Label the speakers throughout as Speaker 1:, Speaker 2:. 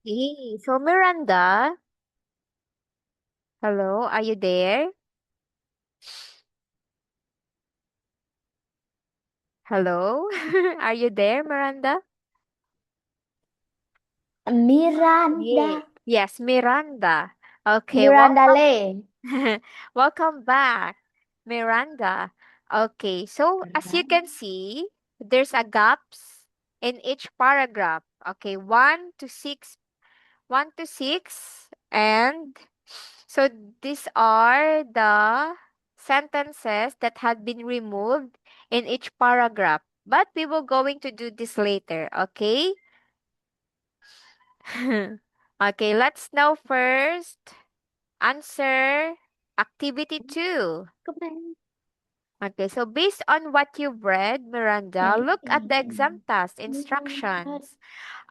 Speaker 1: Hey, so Miranda, hello, are you there? Hello, are you there, Miranda?
Speaker 2: Miranda.
Speaker 1: Yes, Miranda. Okay,
Speaker 2: Miranda
Speaker 1: welcome,
Speaker 2: Lane.
Speaker 1: welcome back, Miranda. Okay, so as you can see, there's a gaps in each paragraph. Okay, 1 to 6, 1 to 6, and so these are the sentences that had been removed in each paragraph. But we will going to do this later, okay? Okay, let's now first answer activity 2. Okay, so based on what you've read, Miranda, look at the exam task instructions.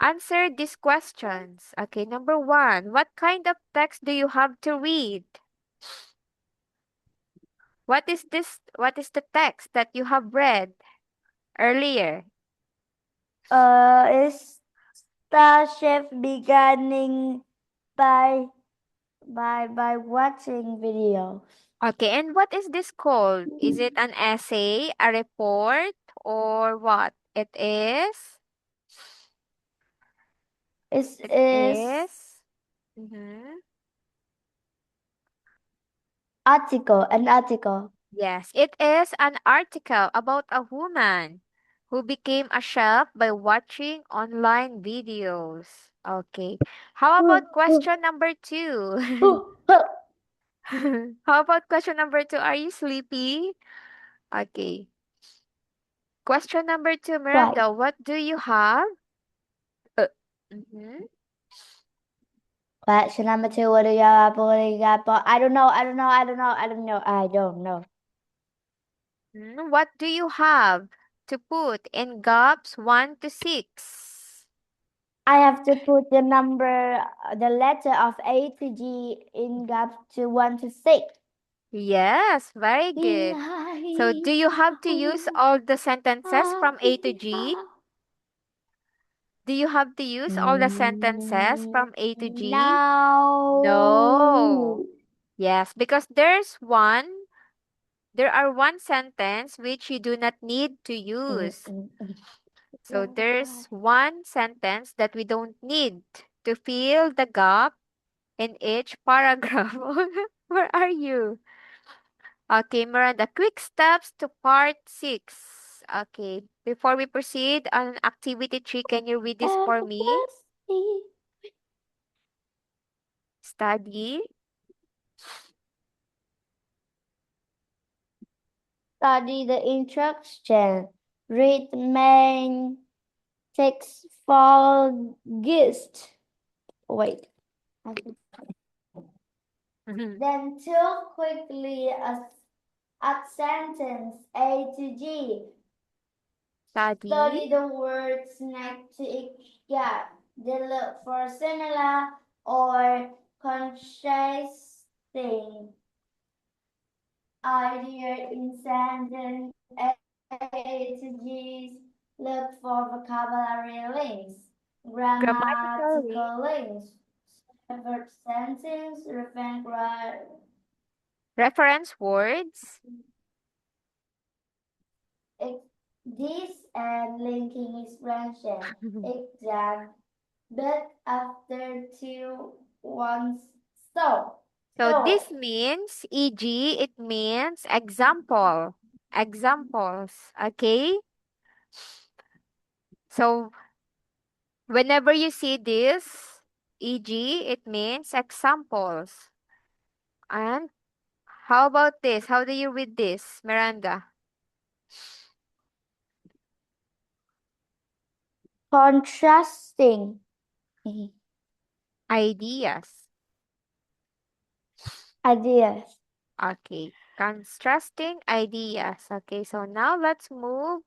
Speaker 1: Answer these questions. Okay, number 1, what kind of text do you have to read? What is this? What is the text that you have read earlier?
Speaker 2: Is the chef beginning by by watching videos?
Speaker 1: Okay, and what is this called? Is it an essay, a report, or what?
Speaker 2: Is
Speaker 1: It
Speaker 2: is
Speaker 1: is. Mhm.
Speaker 2: an article.
Speaker 1: Yes, it is an article about a woman who became a chef by watching online videos. Okay. How about question number 2? How about question number 2? Are you sleepy? Okay. Question number 2,
Speaker 2: Right.
Speaker 1: Miranda, what do you have? Uh, mhm.
Speaker 2: Question number two. What do you have? What do you got? I don't know. I don't know. I don't know. I don't know. I don't know.
Speaker 1: What do you have to put in gaps 1 to 6?
Speaker 2: I have to put the number, the letter of A to G in gap to 1 to 6.
Speaker 1: Yes, very good. So, do you have to use all the sentences from A to G? Do you have to use all the sentences from A to G? No.
Speaker 2: No.
Speaker 1: Yes, because there are one sentence which you do not need to use. So there's one sentence that we don't need to fill the gap in each paragraph. Where are you? Okay, Miranda, quick steps to part 6. Okay, before we proceed on activity 3, can you read this for me? Study.
Speaker 2: Study the instruction. Read main text for gist. Wait. Then talk quickly at sentence A to G.
Speaker 1: Study.
Speaker 2: Study the words next to each gap. Then look for similar or contrasting idea in sentence A to G's. Look for vocabulary links,
Speaker 1: Grammatical link.
Speaker 2: grammatical links, separate sentence,
Speaker 1: Reference words.
Speaker 2: this and linking expression. Exam, but after two once so.
Speaker 1: So
Speaker 2: So
Speaker 1: this means, e.g., it means example. Examples. Okay? So whenever you see this, e.g., it means examples. And how about this? How do you read this, Miranda?
Speaker 2: contrasting
Speaker 1: Ideas.
Speaker 2: ideas.
Speaker 1: Okay. Contrasting ideas. Okay, so now let's move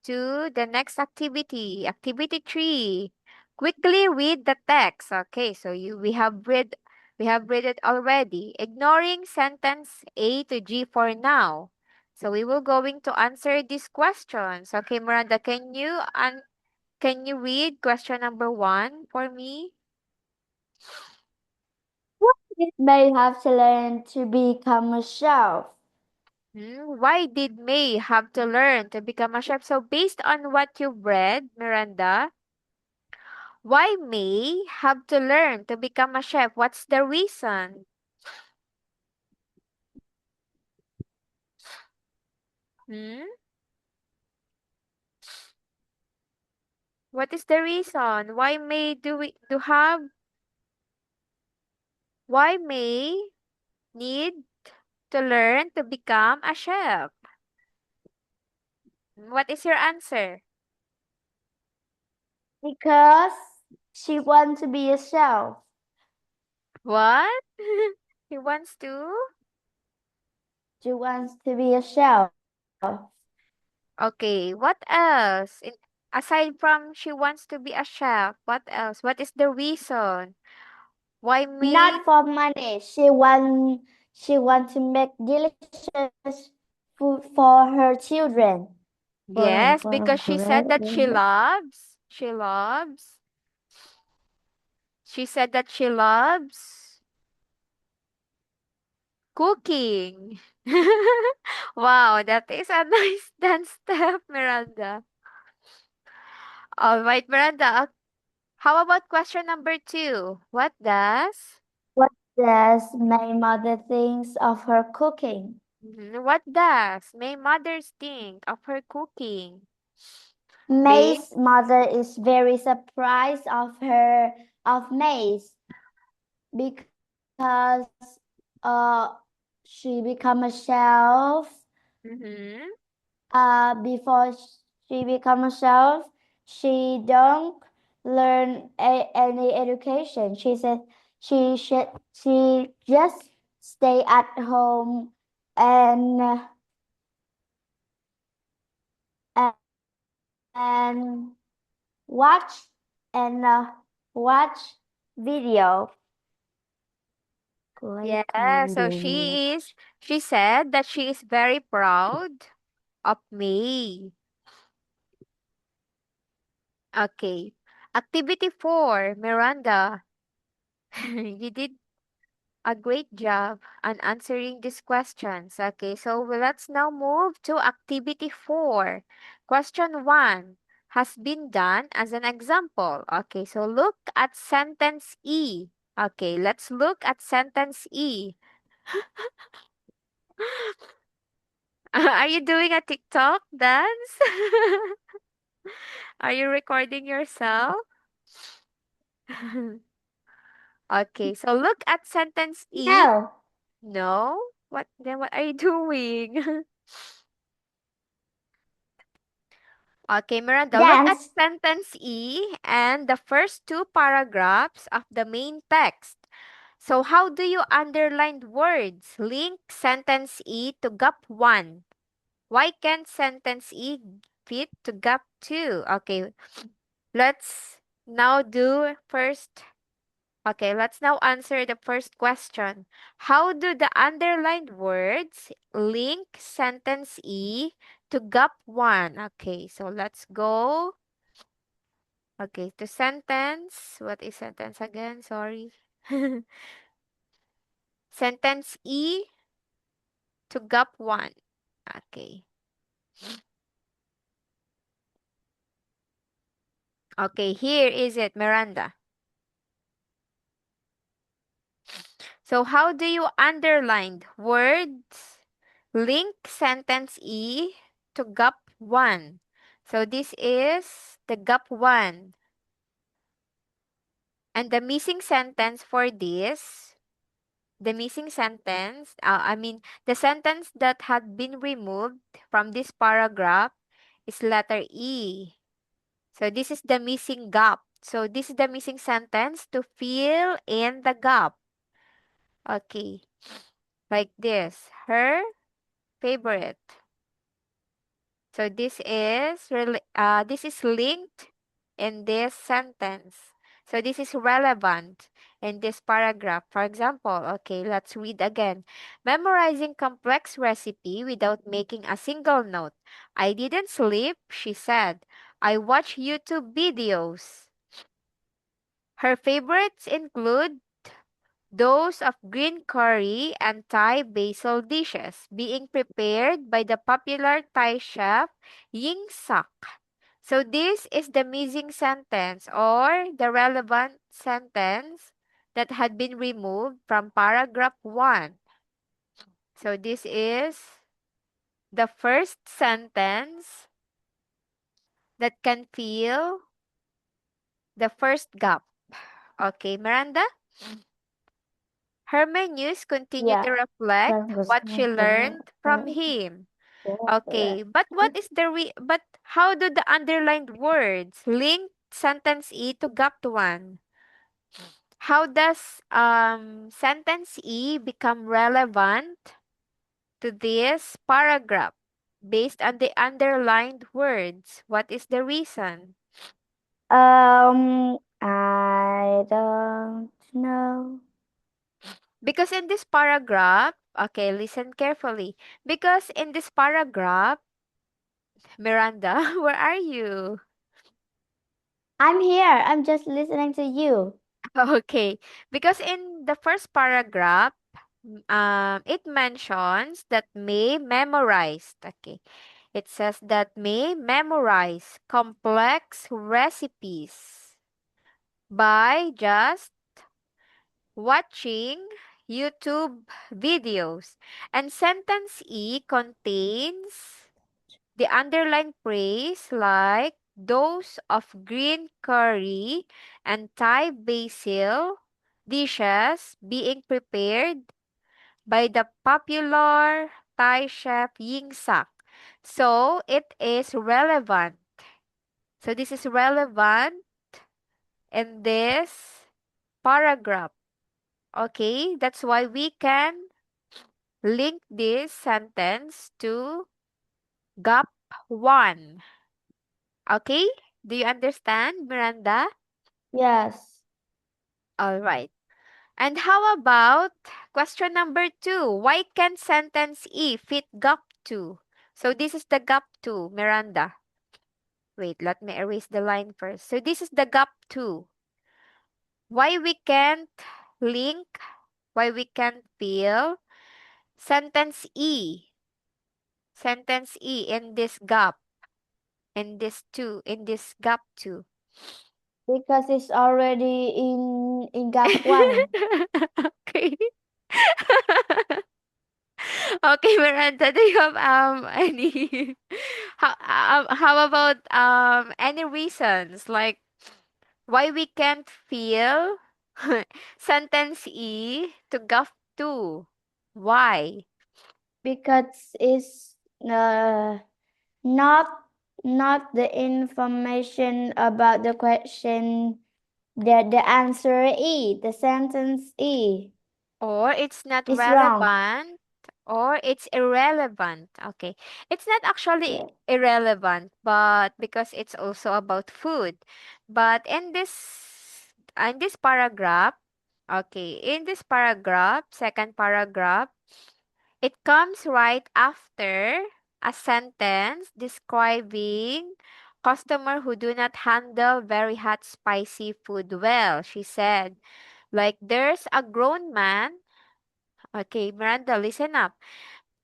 Speaker 1: to the next activity. Activity 3. Quickly read the text. Okay, so we have read it already. Ignoring sentence A to G for now. So we will going to answer these questions. Okay, Miranda, can you read question number 1 for me?
Speaker 2: It may have to learn to become a chef.
Speaker 1: Why did May have to learn to become a chef? So based on what you've read, Miranda, why May have to learn to become a chef? What's the reason? Hmm? What is the reason? Why May need to learn to become a chef? What is your answer?
Speaker 2: Because she wants to be a chef.
Speaker 1: What? He wants to?
Speaker 2: She wants to be a chef.
Speaker 1: Okay, what else? Aside from she wants to be a chef, what else? What is the reason? Why May?
Speaker 2: Not for money. She want to make delicious food for her children.
Speaker 1: Yes, because she said that she loves cooking. Wow, that is a nice dance step, Miranda. All right, Miranda. How about question number 2? What does?
Speaker 2: What does my mother thinks of her cooking?
Speaker 1: What does May mothers think of her cooking? Babe?
Speaker 2: May's mother is very surprised of May's because uh she become a chef.
Speaker 1: Mm-hmm.
Speaker 2: Before she become a chef, she don't learn any education. She said she just stay at home and uh, and watch and watch video.
Speaker 1: Yeah, so she said that she is very proud of May. Okay. Activity 4, Miranda. You did a great job on answering these questions. Okay, so let's now move to activity 4. Question 1 has been done as an example. Okay, so look at sentence E. Okay, let's look at sentence E. Are you doing a TikTok dance? Are you recording yourself? Okay, so look at sentence E.
Speaker 2: No,
Speaker 1: No? What are you doing? Okay, Miranda, look at
Speaker 2: dance.
Speaker 1: sentence E and the first two paragraphs of the main text. So how do you underline words? Link sentence E to gap 1. Why can't sentence E fit to gap 2? Okay, let's now do first. Okay, let's now answer the first question. How do the underlined words link sentence E to gap 1? Okay, so let's go. Okay, to sentence. What is sentence again? Sorry. Sentence E to gap 1. Okay. Okay, here is it, Miranda. So how do you underline words link sentence E to gap 1? So this is the gap 1. And the missing sentence for this, the sentence that had been removed from this paragraph is letter E. So this is the missing gap. So this is the missing sentence to fill in the gap. Okay, like this. Her favorite. So this is linked in this sentence. So this is relevant in this paragraph. For example, okay, let's read again. Memorizing complex recipe without making a single note. I didn't sleep, she said. I watched YouTube videos. Her favorites include those of green curry and Thai basil dishes being prepared by the popular Thai chef Ying Sak. So this is the missing sentence or the relevant sentence that had been removed from paragraph 1. So this is the first sentence that can fill the first gap. Okay, Miranda? Her menus continue
Speaker 2: Yeah.
Speaker 1: to reflect
Speaker 2: That was
Speaker 1: what she
Speaker 2: not correct.
Speaker 1: learned from him. Okay,
Speaker 2: Correct.
Speaker 1: but what is the but how do the underlined words link sentence E to gap 1? How does sentence E become relevant to this paragraph based on the underlined words? What is the reason?
Speaker 2: I don't know.
Speaker 1: Because in this paragraph, okay, listen carefully. Because in this paragraph, Miranda, where are you?
Speaker 2: I'm here. I'm just listening to you.
Speaker 1: Okay, because in the first paragraph, it mentions that May memorized. Okay, it says that May memorize complex recipes by just watching YouTube videos. And sentence E contains the underlined phrase like those of green curry and Thai basil dishes being prepared by the popular Thai chef Ying Sak. So it is relevant. So this is relevant in this paragraph. Okay, that's why we can link this sentence to gap 1. Okay? Do you understand, Miranda?
Speaker 2: Yes.
Speaker 1: All right. And how about question number 2? Why can sentence E fit gap 2? So this is the gap 2, Miranda. Wait, let me erase the line first. So this is the gap 2. Why we can't link, why we can't fill sentence E, sentence E in this gap, in this gap 2.
Speaker 2: Because it's already in gap one.
Speaker 1: Okay. Okay, Miranda, do you have any how about any reasons like why we can't feel sentence E to gap 2? Why?
Speaker 2: Because it's not not the information about the question, the answer E, the sentence E
Speaker 1: Or it's not
Speaker 2: is wrong.
Speaker 1: relevant or it's irrelevant. Okay. It's not actually
Speaker 2: Yeah.
Speaker 1: irrelevant, but because it's also about food. But in this paragraph, okay, in this paragraph, second paragraph, it comes right after a sentence describing customer who do not handle very hot spicy food well. She said, like there's a grown man. Okay, Miranda, listen up.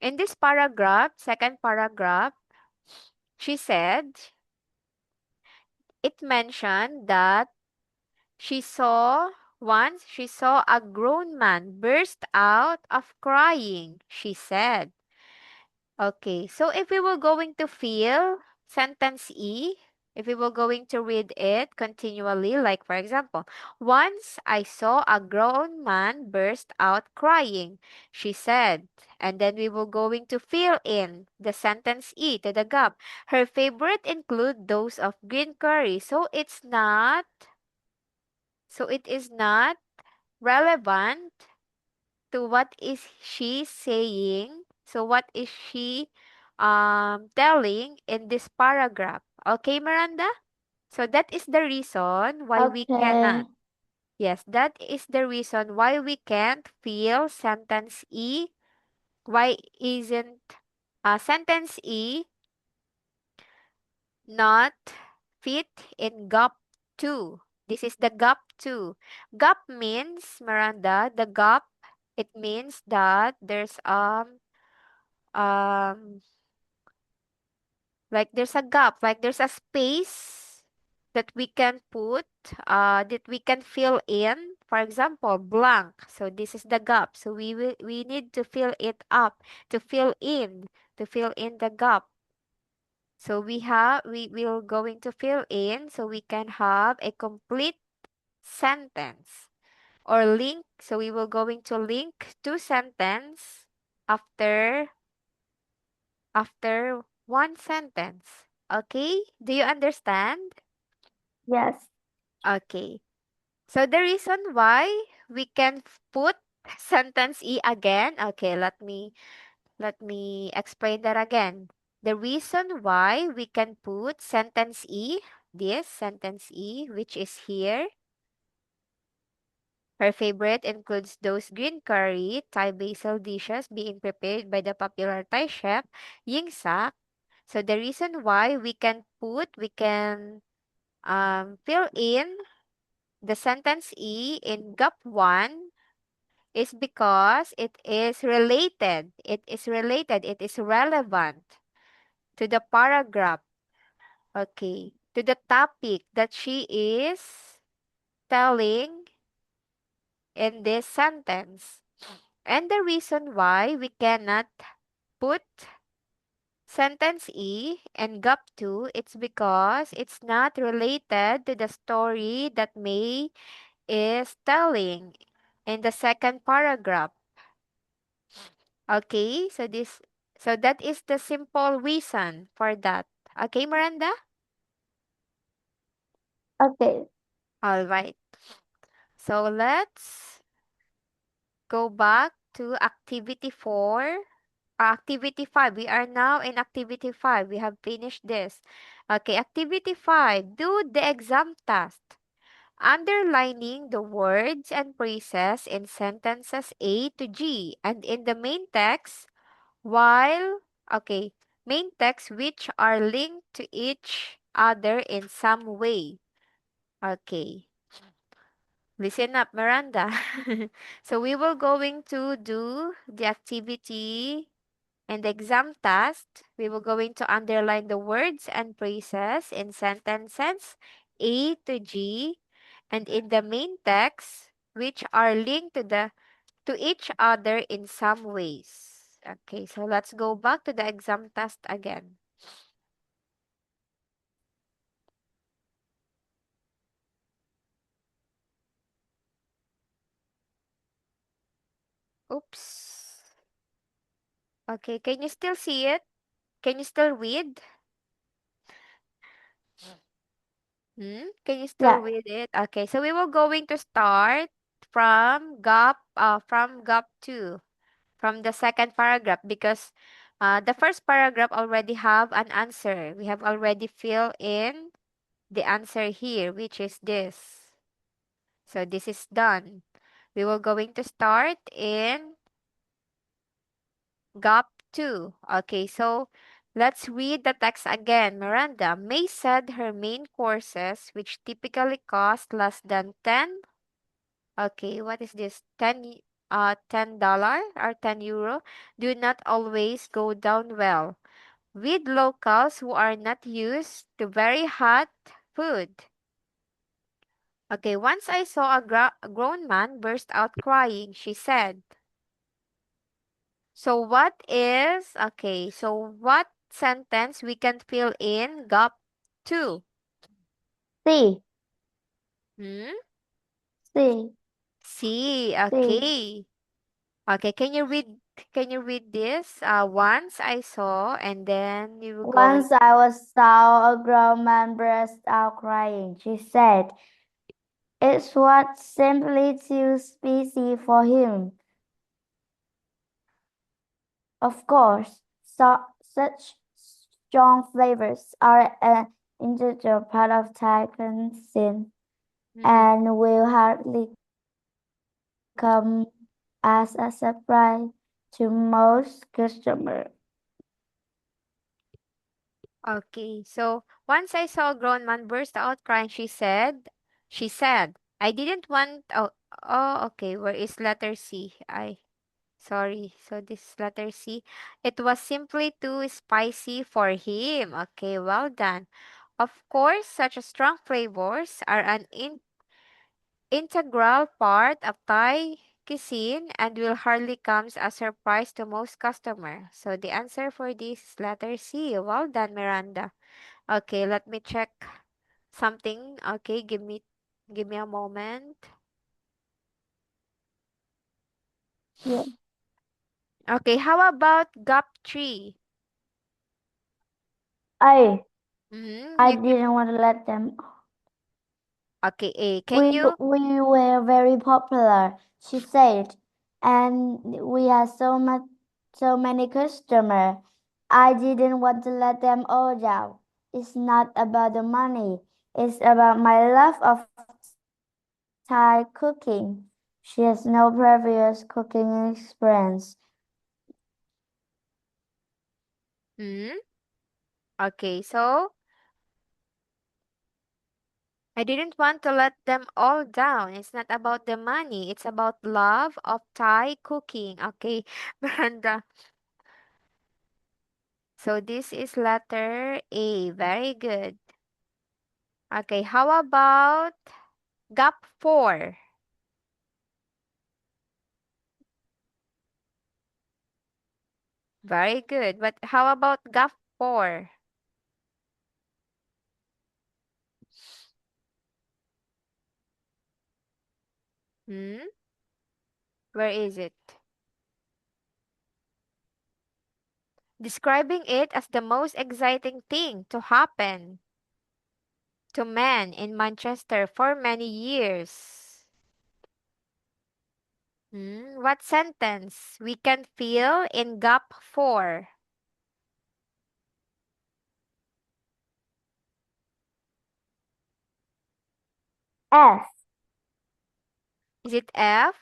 Speaker 1: In this paragraph, second paragraph, she said, it mentioned that she saw a grown man burst out of crying, she said. Okay, so if we were going to fill sentence E, if we were going to read it continually, like for example, once I saw a grown man burst out crying, she said. And then we were going to fill in the sentence E to the gap. Her favorite include those of green curry. So it is not relevant to what is she saying. So what is she telling in this paragraph? Okay, Miranda? So that is the reason why we
Speaker 2: Okay.
Speaker 1: cannot. Yes, that is the reason why we can't fill sentence E. Why isn't sentence E not fit in gap 2? This is the gap 2. Gap means, Miranda, the gap, it means that there's um like there's a gap, like there's a space that we can put, that we can fill in. For example, blank. So this is the gap. So we need to fill it up, to fill in, to fill in the gap. So we will going to fill in so we can have a complete sentence or link. So we will going to link two sentence after one sentence. Okay? Do you understand?
Speaker 2: Yes.
Speaker 1: Okay. So the reason why we can put sentence E again. Okay, let me explain that again. The reason why we can put sentence E, this sentence E, which is here. Her favorite includes those green curry Thai basil dishes being prepared by the popular Thai chef Ying Sak. So the reason why we can fill in the sentence E in gap 1 is because it is related. It is related. It is relevant to the paragraph. Okay. To the topic that she is telling in this sentence. And the reason why we cannot put sentence E and gap 2, it's because it's not related to the story that May is telling in the second paragraph. Okay, so that is the simple reason for that. Okay, Miranda?
Speaker 2: Okay.
Speaker 1: All right. So let's go back to activity 4. Activity 5. We are now in activity 5. We have finished this. Okay, activity 5. Do the exam task. Underlining the words and phrases in sentences A to G and in the main text while, okay, main text which are linked to each other in some way. Okay. Listen up, Miranda. So we will going to do the activity and the exam task. We will going to underline the words and phrases in sentences A to G and in the main text which are linked to each other in some ways. Okay, so let's go back to the exam task again. Oops. Okay, can you still see it? Can you still read? Can you still
Speaker 2: Yeah.
Speaker 1: read it? Okay, so we will going to start from gap 2, from the second paragraph because the first paragraph already have an answer. We have already filled in the answer here, which is this. So this is done. We will going to start in gap 2. Okay, so let's read the text again. Miranda, May said her main courses, which typically cost less than 10. Okay, what is this? $10 or €10 do not always go down well with locals who are not used to very hot food. Okay, once I saw a grown man burst out crying, she said. So what sentence we can fill in gap 2?
Speaker 2: C.
Speaker 1: Hmm?
Speaker 2: C.
Speaker 1: C,
Speaker 2: C.
Speaker 1: okay. Okay, can you read this? Once I saw and then you will go.
Speaker 2: Once I was saw a grown man burst out crying. She said, "It's what simply too spicy for him." Of course, such strong flavors are an integral part of Thai cuisine
Speaker 1: Mm-hmm.
Speaker 2: and will hardly come as a surprise to most customers.
Speaker 1: Okay, so once I saw a grown man burst out crying, she said, She said, I didn't want, okay, where is letter C? Sorry. So this letter C, it was simply too spicy for him. Okay, well done. Of course, such strong flavors are an integral part of Thai cuisine and will hardly come as a surprise to most customers. So the answer for this is letter C. Well done, Miranda. Okay, let me check something. Okay, give me a moment.
Speaker 2: Yeah.
Speaker 1: Okay, how about gap 3?
Speaker 2: I
Speaker 1: Mm-hmm.
Speaker 2: I
Speaker 1: You can,
Speaker 2: didn't want to let them.
Speaker 1: okay, A. Can
Speaker 2: We
Speaker 1: you?
Speaker 2: we were very popular, she said, and we had so many customers. I didn't want to let them all down. It's not about the money. It's about my love of Thai cooking. She has no previous cooking experience.
Speaker 1: Hmm? Okay, so I didn't want to let them all down. It's not about the money. It's about love of Thai cooking. Okay, Miranda. So this is letter A. Very good. Okay, how about gap 4? Very good. But how about gap 4? Hmm? Where is it? Describing it as the most exciting thing to happen to men in Manchester for many years. What sentence we can fill in gap 4?
Speaker 2: F.
Speaker 1: Is it F?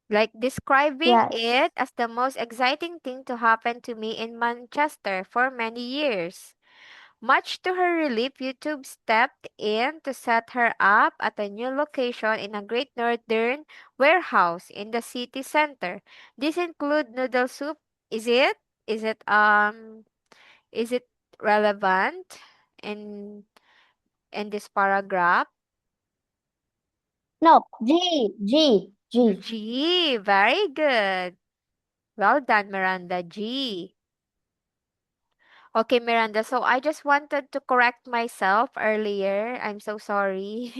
Speaker 1: Like describing
Speaker 2: Yes.
Speaker 1: it as the most exciting thing to happen to me in Manchester for many years. Much to her relief, YouTube stepped in to set her up at a new location in a Great Northern warehouse in the city center. This include noodle soup. Is it? Is it is it relevant in this paragraph?
Speaker 2: No. G. G. G.
Speaker 1: G, very good. Well done, Miranda. G. Okay, Miranda. So I just wanted to correct myself earlier. I'm so sorry.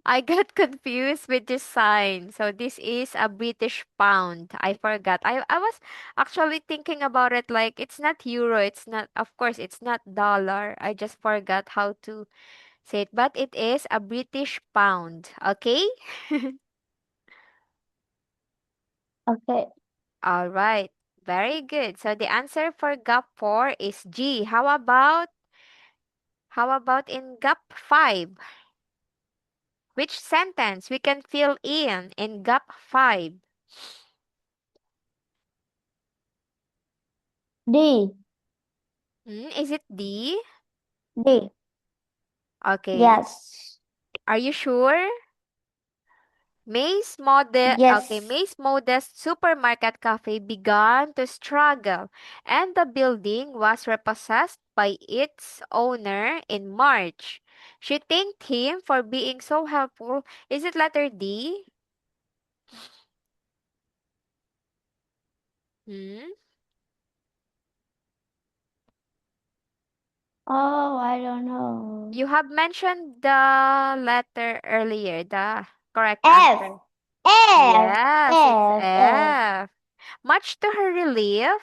Speaker 1: I got confused with this sign. So this is a British pound. I forgot. I was actually thinking about it like it's not euro, it's not, of course it's not dollar. I just forgot how to say it, but it is a British pound. Okay?
Speaker 2: Okay.
Speaker 1: All right. Very good. So the answer for gap 4 is G. How about in gap 5? Which sentence we can fill in gap 5?
Speaker 2: D.
Speaker 1: Is it D?
Speaker 2: D.
Speaker 1: Okay.
Speaker 2: Yes.
Speaker 1: Are you sure?
Speaker 2: Yes.
Speaker 1: May's modest supermarket cafe began to struggle, and the building was repossessed by its owner in March. She thanked him for being so helpful. Is it letter D? Hmm?
Speaker 2: Oh, I don't know.
Speaker 1: You have mentioned the letter earlier, the correct
Speaker 2: F.
Speaker 1: answer.
Speaker 2: F.
Speaker 1: Yes, it's
Speaker 2: F. F.
Speaker 1: F. Much to her relief,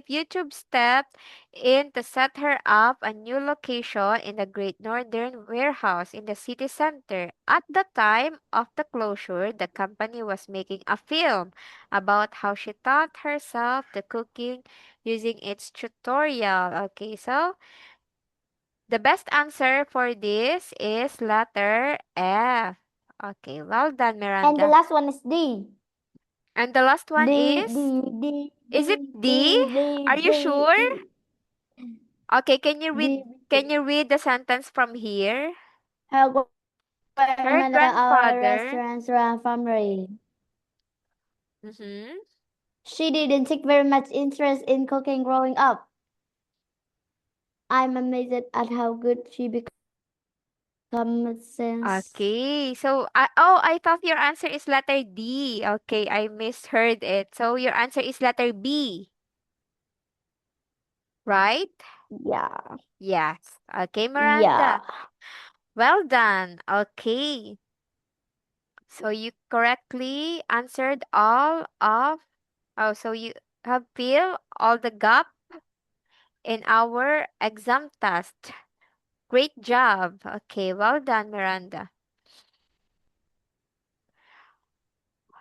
Speaker 1: YouTube stepped in to set her up a new location in the Great Northern Warehouse in the city center. At the time of the closure, the company was making a film about how she taught herself the cooking using its tutorial. Okay, so the best answer for this is letter F. Okay, well done,
Speaker 2: And the
Speaker 1: Miranda.
Speaker 2: last one is D.
Speaker 1: And the last one
Speaker 2: D. D. D.
Speaker 1: is it
Speaker 2: D.
Speaker 1: D?
Speaker 2: D.
Speaker 1: Are
Speaker 2: D.
Speaker 1: you sure?
Speaker 2: D.
Speaker 1: Okay, can you
Speaker 2: D.
Speaker 1: read? Can you read the sentence from here?
Speaker 2: Her
Speaker 1: Her
Speaker 2: grandmother owned a
Speaker 1: grandfather.
Speaker 2: restaurant family.
Speaker 1: Mm-hmm.
Speaker 2: She didn't take very much interest in cooking growing up. I'm amazed at how good she becomes since.
Speaker 1: Okay. So, I thought your answer is letter D. Okay, I misheard it. So, your answer is letter B, right?
Speaker 2: Yeah.
Speaker 1: Yes. Okay,
Speaker 2: Yeah.
Speaker 1: Miranda. Well done. Okay. So, you correctly answered so you have filled all the gap in our exam test. Great job. Okay, well done, Miranda.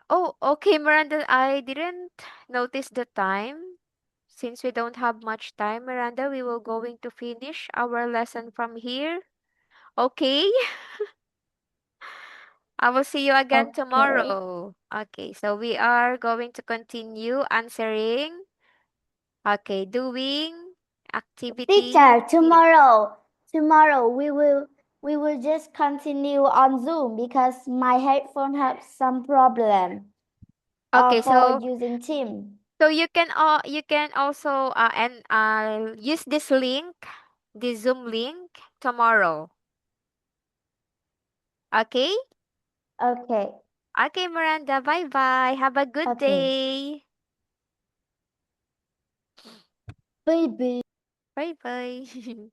Speaker 1: Oh, okay, Miranda, I didn't notice the time. Since we don't have much time, Miranda, we will going to finish our lesson from here. Okay? I will see you again
Speaker 2: Okay.
Speaker 1: tomorrow. Okay, so we are going to continue answering. Okay, doing activity.
Speaker 2: Teacher, tomorrow we will just continue on Zoom because my headphone have some problem
Speaker 1: Okay,
Speaker 2: for
Speaker 1: so
Speaker 2: using Team.
Speaker 1: you can also and use this link, the Zoom link tomorrow. Okay?
Speaker 2: Okay.
Speaker 1: Okay, Miranda, bye-bye. Have a good
Speaker 2: Okay.
Speaker 1: day.
Speaker 2: Baby.
Speaker 1: Bye-bye.